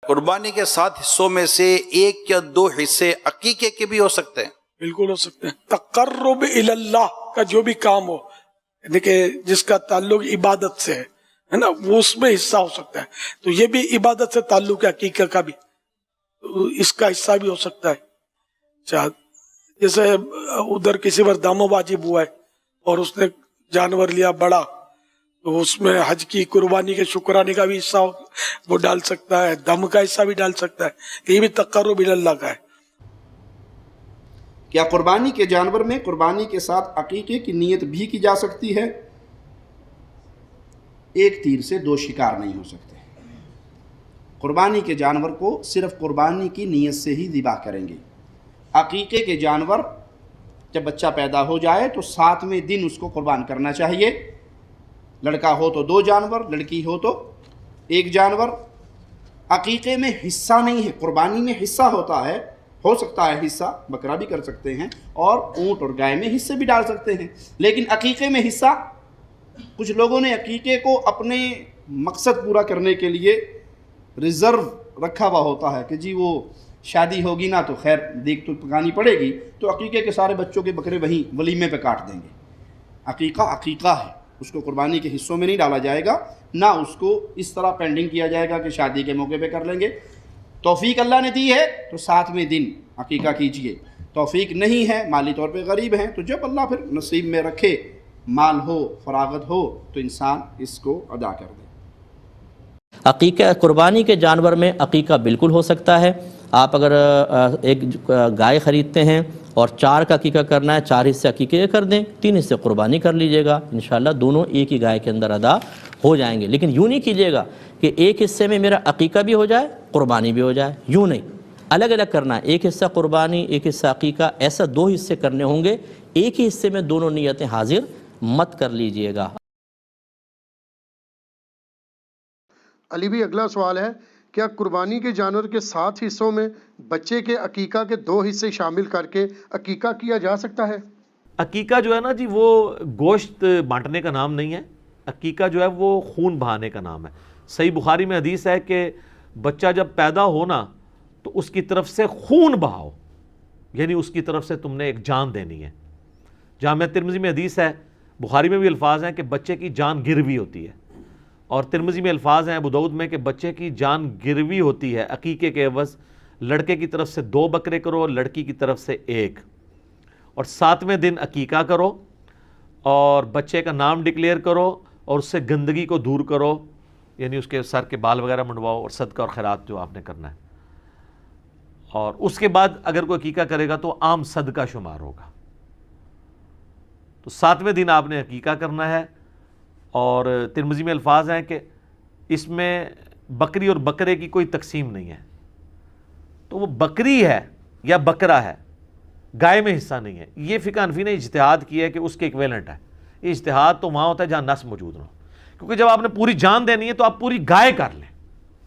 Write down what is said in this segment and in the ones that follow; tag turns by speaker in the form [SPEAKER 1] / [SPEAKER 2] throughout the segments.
[SPEAKER 1] قربانی کے 7 حصوں میں سے 1 یا 2 حصے عقیقے کے بھی ہو سکتے ہیں؟
[SPEAKER 2] بالکل ہو سکتے ہیں۔ تقرب الی اللہ کا جو بھی کام ہو، یعنی کہ جس کا تعلق عبادت سے ہے نا، وہ اس میں حصہ ہو سکتا ہے۔ تو یہ بھی عبادت سے تعلق ہے، عقیقہ کا بھی اس کا حصہ بھی ہو سکتا ہے۔ جیسے ادھر کسی پر دم واجب ہوا ہے اور اس نے جانور لیا بڑا، تو اس میں حج کی قربانی کے شکرانے کا بھی حصہ وہ ڈال سکتا ہے، دم کا حصہ بھی ڈال سکتا ہے۔ یہ بھی تقرب الی اللہ کا ہے۔
[SPEAKER 3] کیا قربانی کے جانور میں قربانی کے ساتھ عقیقے کی نیت بھی کی جا سکتی ہے؟ ایک تیر سے 2 شکار نہیں ہو سکتے۔ قربانی کے جانور کو صرف قربانی کی نیت سے ہی ذبح کریں گے۔ عقیقے کے جانور جب بچہ پیدا ہو جائے تو 7ویں دن اس کو قربان کرنا چاہیے۔ لڑکا ہو تو 2 جانور، لڑکی ہو تو 1 جانور۔ عقیقے میں حصہ نہیں ہے، قربانی میں حصہ ہوتا ہے، ہو سکتا ہے حصہ بکرا بھی کر سکتے ہیں اور اونٹ اور گائے میں حصے بھی ڈال سکتے ہیں، لیکن عقیقے میں حصہ کچھ لوگوں نے عقیقے کو اپنے مقصد پورا کرنے کے لیے ریزرو رکھا ہوا ہوتا ہے کہ جی وہ شادی ہوگی نا تو خیر دیکھ تو پکانی پڑے گی، تو عقیقے کے سارے بچوں کے بکرے وہیں ولیمے پہ کاٹ دیں گے۔ عقیقہ عقیقہ ہے، اس کو قربانی کے حصوں میں نہیں ڈالا جائے گا، نہ اس کو اس طرح پینڈنگ کیا جائے گا کہ شادی کے موقع پہ کر لیں گے۔ توفیق اللہ نے دی ہے تو 7ویں دن عقیقہ کیجئے، توفیق نہیں ہے، مالی طور پہ غریب ہیں، تو جب اللہ پھر نصیب میں رکھے، مال ہو، فراغت ہو، تو انسان اس کو ادا کر دے۔
[SPEAKER 4] عقیقہ قربانی کے جانور میں عقیقہ بالکل ہو سکتا ہے۔ آپ اگر ایک گائے خریدتے ہیں اور 4 کا عقیقہ کرنا ہے، 4 حصے عقیقے کر دیں، 3 حصے قربانی کر لیجئے گا، انشاءاللہ دونوں ایک ہی گائے کے اندر ادا ہو جائیں گے۔ لیکن یوں نہیں کیجئے گا کہ ایک حصے میں میرا عقیقہ بھی ہو جائے، قربانی بھی ہو جائے، یوں نہیں، الگ الگ کرنا ہے۔ ایک حصہ قربانی، ایک حصہ عقیقہ، ایسا 2 حصے کرنے ہوں گے، ایک ہی حصے میں دونوں نیتیں حاضر مت کر لیجئے گا۔
[SPEAKER 5] علی بھی اگلا سوال ہے، کیا قربانی کے جانور کے 7 حصوں میں بچے کے عقیقہ کے 2 حصے شامل کر کے عقیقہ کیا جا سکتا ہے؟
[SPEAKER 6] عقیقہ جو ہے نا جی، وہ گوشت بانٹنے کا نام نہیں ہے، عقیقہ جو ہے وہ خون بہانے کا نام ہے۔ صحیح بخاری میں حدیث ہے کہ بچہ جب پیدا ہونا تو اس کی طرف سے خون بہاؤ، یعنی اس کی طرف سے تم نے ایک جان دینی ہے۔ جامع ترمذی میں حدیث ہے، بخاری میں بھی الفاظ ہیں کہ بچے کی جان گروی ہوتی ہے، اور ترمذی میں الفاظ ہیں ابو داؤد میں کہ بچے کی جان گروی ہوتی ہے عقیقے کے عوض۔ لڑکے کی طرف سے 2 بکرے کرو، لڑکی کی طرف سے 1، اور 7ویں دن عقیقہ کرو اور بچے کا نام ڈکلیئر کرو اور اس سے گندگی کو دور کرو، یعنی اس کے سر کے بال وغیرہ منڈواؤ، اور صدقہ اور خیرات جو آپ نے کرنا ہے۔ اور اس کے بعد اگر کوئی عقیقہ کرے گا تو عام صدقہ شمار ہوگا۔ تو 7ویں دن آپ نے عقیقہ کرنا ہے، اور ترمذی میں الفاظ ہیں کہ اس میں بکری اور بکرے کی کوئی تقسیم نہیں ہے، تو وہ بکری ہے یا بکرا ہے، گائے میں حصہ نہیں ہے۔ یہ فقہ حنفی نے اجتہاد کیا ہے کہ اس کے ایکویلنٹ ہے۔ یہ اجتہاد تو وہاں ہوتا ہے جہاں نص موجود نہ ہو، کیونکہ جب آپ نے پوری جان دینی ہے تو آپ پوری گائے کر لیں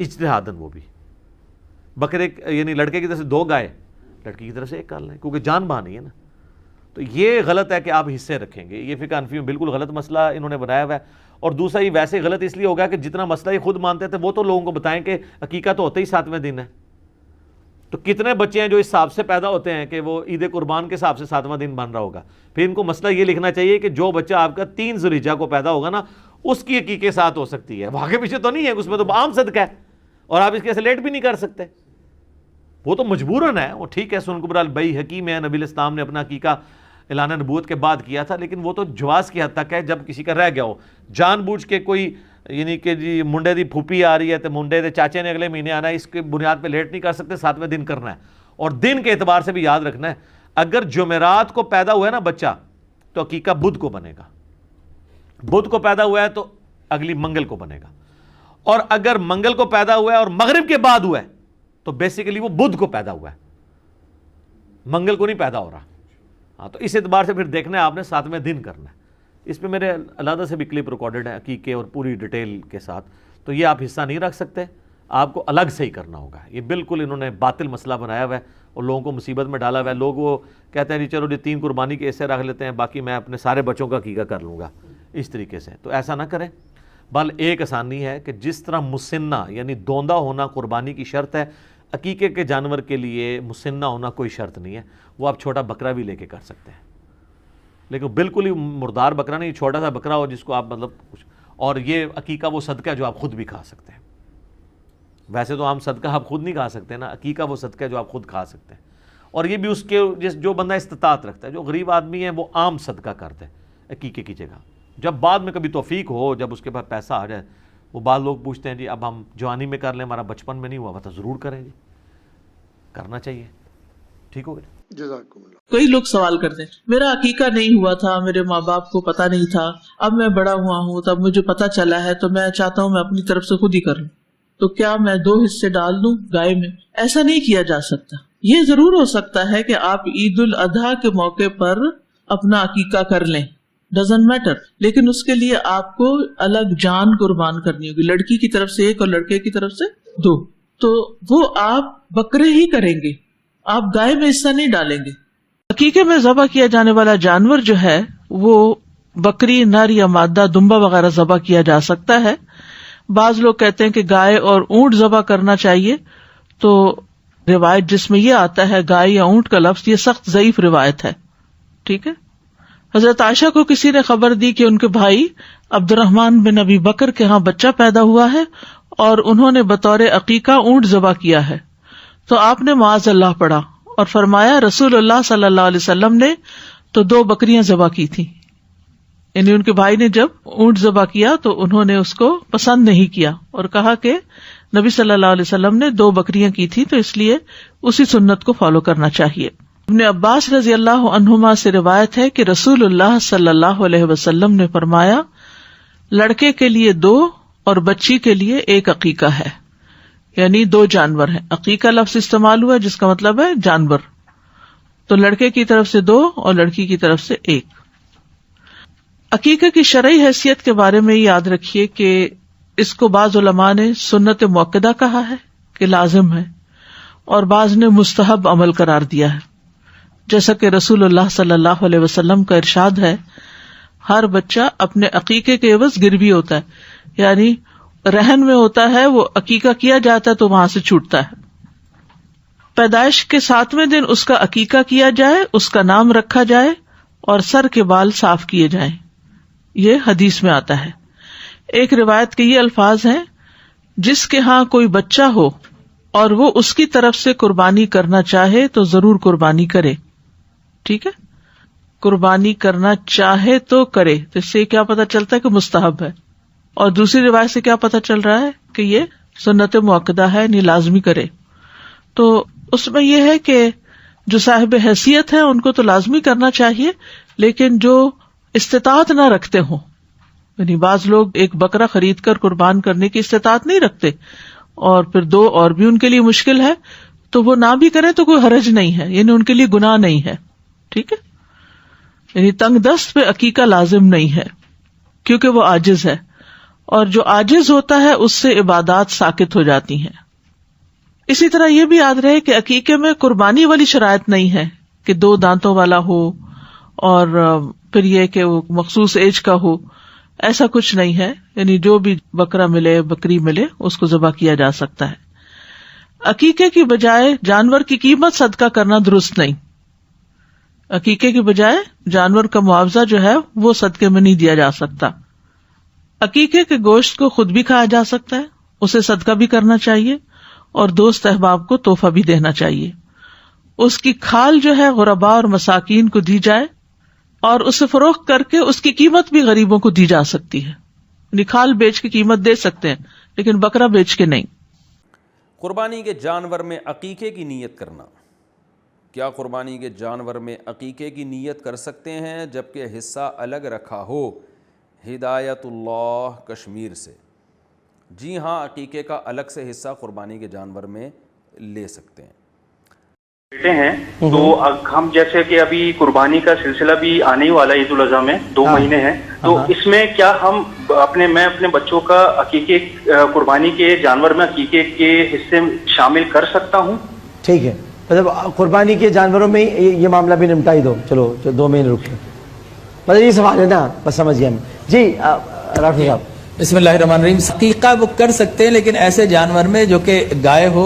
[SPEAKER 6] اجتہاداً، وہ بھی بکرے یعنی لڑکے کی طرف سے 2 گائے، لڑکی کی طرف سے 1 کر لیں، کیونکہ جان بہانی ہے نا۔ تو یہ غلط ہے کہ آپ حصے رکھیں گے، یہ فقہ حنفی میں بالکل غلط مسئلہ انہوں نے بنایا ہوا ہے۔ اور دوسرا یہ ویسے غلط اس لیے ہوگا کہ جتنا مسئلہ یہ خود مانتے تھے وہ تو لوگوں کو بتائیں کہ عقیقہ تو ہوتا ہی 7ویں دن ہے۔ تو کتنے بچے ہیں جو اس حساب سے پیدا ہوتے ہیں کہ وہ عید قربان کے حساب سے 7واں دن بن رہا ہوگا؟ پھر ان کو مسئلہ یہ لکھنا چاہیے کہ جو بچہ آپ کا 3 ذو الحجہ کو پیدا ہوگا نا، اس کی عقیقے ساتھ ہو سکتی ہے، وہ آگے پیچھے تو نہیں ہے، اس میں تو عام صدقہ ہے اور آپ اس کے لیٹ بھی نہیں کر سکتے، وہ تو مجبوراً ہے۔ وہ ٹھیک ہے، سنن کبریٰ البیہقی میں نبی الاسلام نے اپنا عقیقہ اعلان نبوت کے بعد کیا تھا، لیکن وہ تو جواز کی حد تک ہے۔ جب کسی کا رہ گیا ہو جان بوجھ کے کوئی، یعنی کہ جی منڈے دی پھوپھی آ رہی ہے تو منڈے دے چاچے نے اگلے مہینے آنا ہے، اس کے بنیاد پہ لیٹ نہیں کر سکتے، 7ویں دن کرنا ہے۔ اور دن کے اعتبار سے بھی یاد رکھنا ہے، اگر جمعرات کو پیدا ہوا ہے نا بچہ تو عقیقہ بدھ کو بنے گا، بدھ کو پیدا ہوا ہے تو اگلی منگل کو بنے گا، اور اگر منگل کو پیدا ہوا ہے اور مغرب کے بعد ہوا ہے تو بیسیکلی وہ بدھ کو پیدا ہوا ہے، منگل کو نہیں پیدا ہو رہا۔ ہاں، تو اس اعتبار سے پھر دیکھنا ہے آپ نے 7ویں دن کرنا ہے۔ اس پہ میرے علیحدہ سے بھی کلپ ریکارڈڈ ہے عقیقے اور پوری ڈیٹیل کے ساتھ، تو یہ آپ حصہ نہیں رکھ سکتے، آپ کو الگ سے ہی کرنا ہوگا۔ یہ بالکل انہوں نے باطل مسئلہ بنایا ہوا ہے اور لوگوں کو مصیبت میں ڈالا ہوا ہے۔ لوگ وہ کہتے ہیں جی چلو جی 3 قربانی کے ایسے رکھ لیتے ہیں، باقی میں اپنے سارے بچوں کا عقیقہ کر لوں گا، اس طریقے سے تو ایسا نہ کریں۔ بل ایک آسانی ہے کہ جس طرح مسنہ یعنی دوندا ہونا قربانی کی شرط ہے، عقیقے کے جانور کے لیے مسنہ ہونا کوئی شرط نہیں ہے. وہ آپ چھوٹا بکرا بھی لے کے کر سکتے ہیں، لیکن بالکل ہی مردار بکرا نہیں، چھوٹا سا بکرا ہو جس کو آپ مطلب کچھ. اور یہ عقیقہ وہ صدقہ ہے جو آپ خود بھی کھا سکتے ہیں. ویسے تو عام صدقہ آپ خود نہیں کھا سکتے نا، عقیقہ وہ صدقہ ہے جو آپ خود کھا سکتے ہیں. اور یہ بھی اس کے جو بندہ استطاعت رکھتا ہے، جو غریب آدمی ہے وہ عام صدقہ کرتے ہیں عقیقے کی جگہ. جب بعد میں کبھی توفیق ہو، جب اس کے پاس پیسہ آ جائے، وہ بعض لوگ پوچھتے ہیں جی اب ہم جوانی میں کر لیں، ہمارا بچپن میں نہیں ہوا تو ضرور کریں جی، کرنا چاہیے. ٹھیک ہو گیا.
[SPEAKER 5] جزاکم اللہ.
[SPEAKER 7] کئی لوگ سوال کرتے ہیں میرا عقیقہ نہیں ہوا تھا، میرے ماں باپ کو پتہ نہیں تھا، اب میں بڑا ہوا ہوں تب مجھے پتہ چلا ہے تو میں چاہتا ہوں میں اپنی طرف سے خود ہی کر لوں، تو کیا میں 2 حصے ڈال دوں گائے میں؟ ایسا نہیں کیا جا سکتا. یہ ضرور ہو سکتا ہے کہ آپ عید الاضحیٰ کے موقع پر اپنا عقیقہ کر لیں، ڈزنٹ میٹر، لیکن اس کے لیے آپ کو الگ جان قربان کرنی ہوگی، لڑکی کی طرف سے 1 اور لڑکے کی طرف سے 2. تو وہ آپ بکرے ہی کریں گے، آپ گائے میں حصہ نہیں ڈالیں گے. عقیقے میں ذبح کیا جانے والا جانور جو ہے وہ بکری، نر یا مادہ، دمبا وغیرہ ذبح کیا جا سکتا ہے. بعض لوگ کہتے ہیں کہ گائے اور اونٹ ذبح کرنا چاہیے، تو روایت جس میں یہ آتا ہے گائے یا اونٹ کا لفظ، یہ سخت ضعیف روایت ہے. ٹھیک ہے. حضرت عائشہ کو کسی نے خبر دی کہ ان کے بھائی عبد الرحمن بن ابی بکر کے ہاں بچہ پیدا ہوا ہے اور انہوں نے بطور عقیقہ اونٹ ذبح کیا ہے. تو آپ نے معاذ اللہ پڑھا اور فرمایا رسول اللہ صلی اللہ علیہ وسلم نے تو 2 بکریاں ذبح کی تھی. یعنی ان کے بھائی نے جب اونٹ ذبح کیا تو انہوں نے اس کو پسند نہیں کیا اور کہا کہ نبی صلی اللہ علیہ وسلم نے 2 بکریاں کی تھی، تو اس لیے اسی سنت کو فالو کرنا چاہیے. ابن عباس رضی اللہ عنہما سے روایت ہے کہ رسول اللہ صلی اللہ علیہ وسلم نے فرمایا لڑکے کے لیے 2 اور بچی کے لیے 1 عقیقہ ہے، یعنی 2 جانور ہیں. عقیقہ لفظ استعمال ہوا جس کا مطلب ہے جانور، تو لڑکے کی طرف سے 2 اور لڑکی کی طرف سے 1. عقیقے کی شرعی حیثیت کے بارے میں یاد رکھیے کہ اس کو بعض علماء نے سنت مؤکدہ کہا ہے کہ لازم ہے، اور بعض نے مستحب عمل قرار دیا ہے. جیسا کہ رسول اللہ صلی اللہ علیہ وسلم کا ارشاد ہے ہر بچہ اپنے عقیقے کے عوض گروی ہوتا ہے، یعنی رہن میں ہوتا ہے، وہ عقیقہ کیا جاتا ہے تو وہاں سے چھوٹتا ہے. پیدائش کے 7ویں دن اس کا عقیقہ کیا جائے، اس کا نام رکھا جائے اور سر کے بال صاف کیے جائیں. یہ حدیث میں آتا ہے. ایک روایت کے یہ الفاظ ہیں جس کے ہاں کوئی بچہ ہو اور وہ اس کی طرف سے قربانی کرنا چاہے تو ضرور قربانی کرے. ٹھیک ہے، قربانی کرنا چاہے تو کرے، تو اس سے کیا پتہ چلتا ہے کہ مستحب ہے. اور دوسری روایت سے کیا پتہ چل رہا ہے کہ یہ سنت مؤکدہ ہے، نہیں لازمی کرے. تو اس میں یہ ہے کہ جو صاحب حیثیت ہے ان کو تو لازمی کرنا چاہیے، لیکن جو استطاعت نہ رکھتے ہوں، یعنی بعض لوگ ایک بکرا خرید کر قربان کرنے کی استطاعت نہیں رکھتے اور پھر 2 اور بھی ان کے لیے مشکل ہے، تو وہ نہ بھی کریں تو کوئی حرج نہیں ہے، یعنی ان کے لیے گناہ نہیں ہے. ٹھیک ہے، یعنی تنگ دست پہ عقیقہ لازم نہیں ہے کیونکہ وہ عاجز ہے، اور جو عاجز ہوتا ہے اس سے عبادات ساقط ہو جاتی ہیں. اسی طرح یہ بھی یاد رہے کہ عقیقے میں قربانی والی شرائط نہیں ہے کہ 2 دانتوں والا ہو اور پھر یہ کہ وہ مخصوص ایج کا ہو، ایسا کچھ نہیں ہے. یعنی جو بھی بکرا ملے، بکری ملے، اس کو ذبح کیا جا سکتا ہے. عقیقے کی بجائے جانور کی قیمت صدقہ کرنا درست نہیں. عقیقے کی بجائے جانور کا معاوضہ جو ہے وہ صدقے میں نہیں دیا جا سکتا. عقیقے کے گوشت کو خود بھی کھایا جا سکتا ہے، اسے صدقہ بھی کرنا چاہیے اور دوست احباب کو تحفہ بھی دینا چاہیے. اس کی کھال جو ہے غرباء اور مساکین کو دی جائے اور اسے فروخت کر کے اس کی قیمت بھی غریبوں کو دی جا سکتی ہے. یعنی کھال بیچ کے قیمت دے سکتے ہیں لیکن بکرا بیچ کے نہیں.
[SPEAKER 8] قربانی کے جانور میں عقیقے کی نیت کرنا. کیا قربانی کے جانور میں عقیقے کی نیت کر سکتے ہیں جبکہ حصہ الگ رکھا ہو؟ ہدایت اللہ کشمیر سے. جی ہاں، عقیقے کا الگ سے حصہ قربانی کے جانور میں لے سکتے ہیں.
[SPEAKER 9] بیٹے ہیں تو ہم جیسے کہ ابھی قربانی کا سلسلہ بھی آنے ہی والا ہے، عید الاضحیٰ میں 2 مہینے ہیں، تو اس میں کیا ہم میں اپنے بچوں کا عقیقے قربانی کے جانور میں عقیقے کے حصے شامل کر سکتا ہوں؟
[SPEAKER 10] ٹھیک ہے، مطلب قربانی کے جانوروں میں یہ معاملہ بھی نمٹا ہی دو. چلو 2 مہینے رکے، مطلب یہ سوال ہے نا، بس سمجھ گیا ہم. جی رافی صاحب.
[SPEAKER 11] بسم اللہ الرحمن الرحیم. عقیقہ وہ کر سکتے ہیں لیکن ایسے جانور میں جو کہ گائے ہو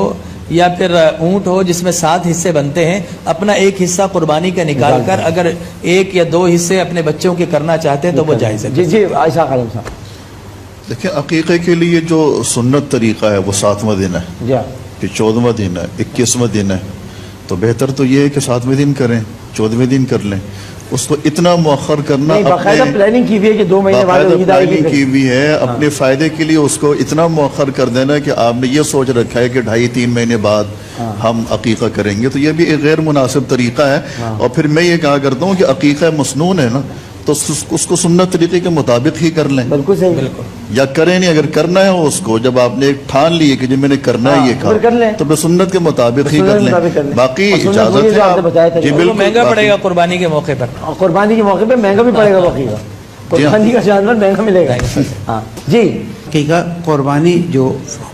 [SPEAKER 11] یا پھر اونٹ ہو جس میں 7 حصے بنتے ہیں, اپنا ایک حصہ قربانی کا نکال کر اگر 1 یا 2 حصے اپنے بچوں کے کرنا چاہتے ہیں تو وہ جائز ہے.
[SPEAKER 10] جی عائشہ خانم صاحب.
[SPEAKER 12] دیکھیں عقیقے کے لیے جو سنت طریقہ ہے وہ 7واں دن ہے, پھر 14واں دن ہے, 21واں دن ہے. تو بہتر تو یہ ہے کہ 7ویں دن کریں, 14ویں دن کر لیں. اس کو اتنا مؤخر کرنا,
[SPEAKER 10] باقاعدہ پلاننگ کی ہوئی ہے کہ 2 مہینے بعد
[SPEAKER 12] پلاننگ کی ہوئی ہے اپنے فائدے کے لیے, اس کو اتنا مؤخر کر دینا کہ آپ نے یہ سوچ رکھا ہے کہ 2.5-3 مہینے بعد ہم عقیقہ کریں گے, تو یہ بھی ایک غیر مناسب طریقہ ہے. اور پھر میں یہ کہا کرتا ہوں کہ عقیقہ مسنون ہے نا, تو اس کو سنت طریقے کے مطابق ہی کر لیں.
[SPEAKER 10] بالکل صحیح, بالکل.
[SPEAKER 12] یا کریں نہیں, اگر کرنا ہے اس کو, جب آپ نے ٹھان لی کہ جب میں نے کرنا ہے یہ کام, تو پھر سنت کے مطابق ہی کر لیں. باقی اجازت ہے. جی بالکل
[SPEAKER 11] مہنگا پڑے گا قربانی کے موقع پر,
[SPEAKER 10] قربانی کے موقع پہ مہنگا بھی پڑے گا. عقیقہ قربانی کا جانور مہنگا ملے گا. ہاں جی.
[SPEAKER 13] عقیقہ قربانی جو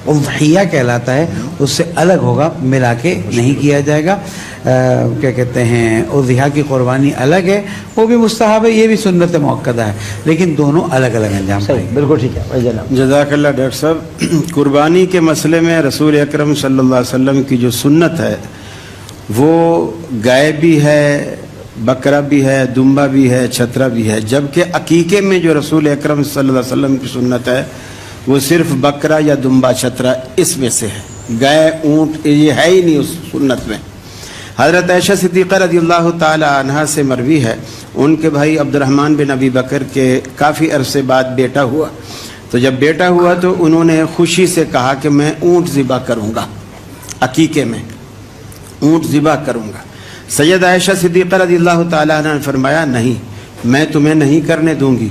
[SPEAKER 13] اضحیہ کہلاتا ہے اس سے الگ ہوگا, ملا کے نہیں کیا جائے گا. کیا کہتے ہیں, اضحیہ کی قربانی الگ ہے, وہ بھی مستحب ہے, یہ بھی سنت موقدہ ہے, لیکن دونوں الگ الگ انجام پائیں.
[SPEAKER 10] بالکل ٹھیک ہے جناب.
[SPEAKER 14] جزاک اللہ ڈاکٹر صاحب. قربانی کے مسئلے میں رسول اکرم صلی اللہ علیہ وسلم کی جو سنت ہے وہ گائے بھی ہے, بکرا بھی ہے, دمبا بھی ہے, چھترا بھی ہے. جبکہ عقیقے میں جو رسول اکرم صلی اللہ علیہ وسلم کی سنت ہے وہ صرف بکرا یا دمبا چھترا اس میں سے ہے. گائے اونٹ یہ ہے ہی نہیں اس سنت میں. حضرت عائشہ صدیقہ رضی اللہ تعالی عنہا سے مروی ہے, ان کے بھائی عبد الرحمن بن ابی بکر کے کافی عرصے بعد بیٹا ہوا, تو جب بیٹا ہوا تو انہوں نے خوشی سے کہا کہ میں اونٹ ذبح کروں گا, عقیقے میں اونٹ ذبح کروں گا. سید عائشہ صدیقہ رضی اللہ تعالی عنہ نے فرمایا نہیں, میں تمہیں نہیں کرنے دوں گی,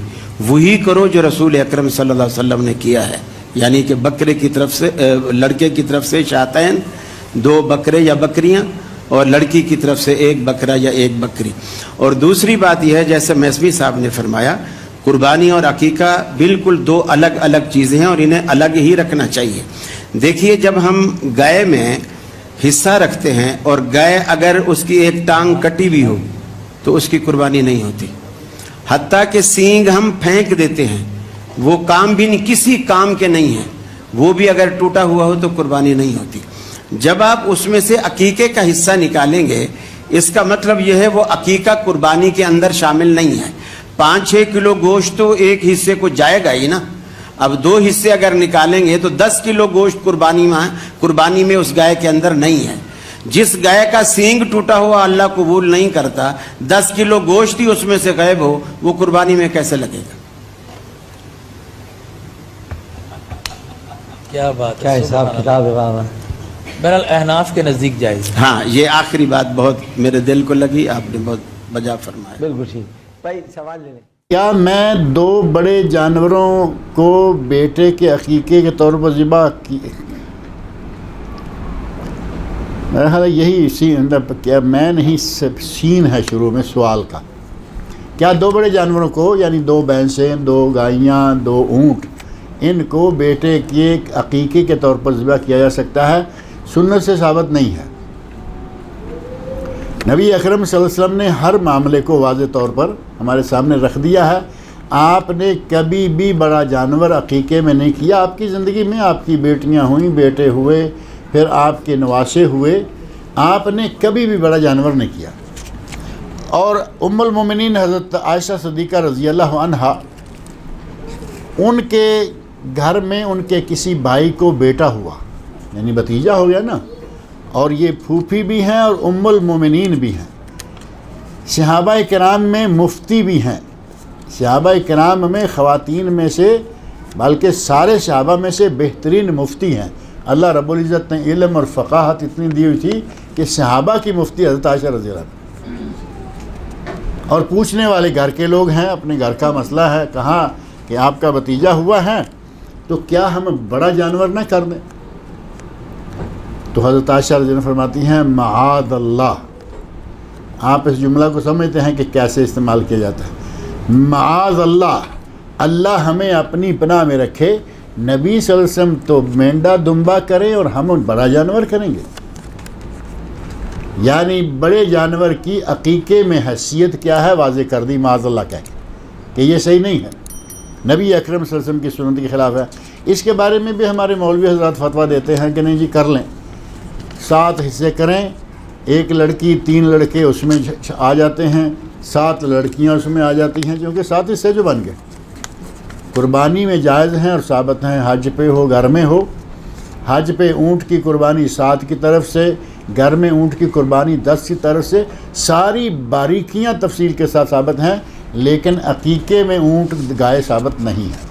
[SPEAKER 14] وہی کرو جو رسول اکرم صلی اللہ علیہ وسلم نے کیا ہے. یعنی کہ بکرے کی طرف سے, لڑکے کی طرف سے شاتین 2 بکرے یا بکریاں, اور لڑکی کی طرف سے 1 بکرا یا 1 بکری. اور دوسری بات یہ ہے, جیسے میسوی صاحب نے فرمایا, قربانی اور عقیقہ بالکل 2 الگ الگ چیزیں ہیں اور انہیں الگ ہی رکھنا چاہیے. دیکھیے, جب ہم گائے میں حصہ رکھتے ہیں اور گائے اگر اس کی ایک ٹانگ کٹی بھی ہو تو اس کی قربانی نہیں ہوتی. حتیٰ کہ سینگ ہم پھینک دیتے ہیں, وہ کام بھی نہیں, کسی کام کے نہیں ہیں, وہ بھی اگر ٹوٹا ہوا ہو تو قربانی نہیں ہوتی. جب آپ اس میں سے عقیقے کا حصہ نکالیں گے, اس کا مطلب یہ ہے وہ عقیقہ قربانی کے اندر شامل نہیں ہے. 5-6 کلو گوشت تو ایک حصے کو جائے گا ہی نا. اب 2 حصے اگر نکالیں گے تو 10 کلو گوشت قربانی میں اس گائے کے اندر نہیں ہے. جس گائے کا سینگ ٹوٹا ہوا اللہ قبول نہیں کرتا, 10 کلو گوشت ہی اس میں سے غائب ہو, وہ قربانی میں کیسے لگے گا؟
[SPEAKER 11] کیا بات,
[SPEAKER 10] کیا حساب کتاب ہے بابا.
[SPEAKER 11] بہرحال احناف کے نزدیک جائز.
[SPEAKER 14] ہاں, یہ آخری بات بہت میرے دل کو لگی, آپ نے بہت بجا فرمایا.
[SPEAKER 10] بالکل ٹھیک. بھائی سوال لے لیں.
[SPEAKER 15] کیا میں 2 بڑے جانوروں کو بیٹے کے عقیقے کے طور پر ذبح کی؟ میرا خیال یہی کیا میں نہیں, سین ہے شروع میں سوال کا. کیا 2 بڑے جانوروں کو, یعنی 2 بھینسیں, 2 گائیاں, 2 اونٹ, ان کو بیٹے کے عقیقے کے طور پر ذبح کیا جا سکتا ہے؟ سنت سے ثابت نہیں ہے. نبی اکرم صلی اللہ علیہ وسلم نے ہر معاملے کو واضح طور پر ہمارے سامنے رکھ دیا ہے. آپ نے کبھی بھی بڑا جانور عقیقے میں نہیں کیا. آپ کی زندگی میں آپ کی بیٹیاں ہوئیں, بیٹے ہوئے, پھر آپ کے نواسے ہوئے, آپ نے کبھی بھی بڑا جانور نہیں کیا. اور ام المومنین حضرت عائشہ صدیقہ رضی اللہ عنہا, ان کے گھر میں ان کے کسی بھائی کو بیٹا ہوا, یعنی بھتیجا ہو گیا نا, اور یہ پھوپھی بھی ہیں اور ام المومنین بھی ہیں. صحابہ کرام میں مفتی بھی ہیں. صحابہ کرام میں خواتین میں سے, بلکہ سارے صحابہ میں سے بہترین مفتی ہیں. اللہ رب العزت نے علم اور فقاہت اتنی دی ہوئی تھی کہ صحابہ کی مفتی حضرت عائشہ رضی اللہ عنہ. اور پوچھنے والے گھر کے لوگ ہیں, اپنے گھر کا مسئلہ ہے, کہاں کہ آپ کا بھتیجا ہوا ہے, تو کیا ہم بڑا جانور نہ کر دیں؟ تو حضرت عائشہ رضی اللہ عنہ فرماتی ہیں معاذ اللہ. آپ اس جملہ کو سمجھتے ہیں کہ کیسے استعمال کیا جاتا ہے. معاذ اللہ, اللہ ہمیں اپنی پناہ میں رکھے. نبی صلی اللہ علیہ وسلم تو مینڈا دمبا کریں اور ہم بڑا جانور کریں گے. یعنی بڑے جانور کی عقیقے میں حیثیت کیا ہے واضح کر دی معاذ اللہ کہہ کے کہ یہ صحیح نہیں ہے. نبی اکرم صلی اللہ علیہ وسلم کی سنت کے خلاف ہے. اس کے بارے میں بھی ہمارے مولوی حضرات فتویٰ دیتے ہیں کہ نہیں جی کر لیں, 7 حصے کریں, 1 لڑکی 3 لڑکے اس میں آ جاتے ہیں, 7 لڑکیاں اس میں آ جاتی ہیں, کیونکہ 7 حصے جو بن گئے. قربانی میں جائز ہیں اور ثابت ہیں, حج پہ ہو گھر میں ہو. حج پہ اونٹ کی قربانی 7 کی طرف سے, گھر میں اونٹ کی قربانی 10 کی طرف سے, ساری باریکیاں تفصیل کے ساتھ ثابت ہیں, لیکن عقیقے میں اونٹ گائے ثابت نہیں ہے.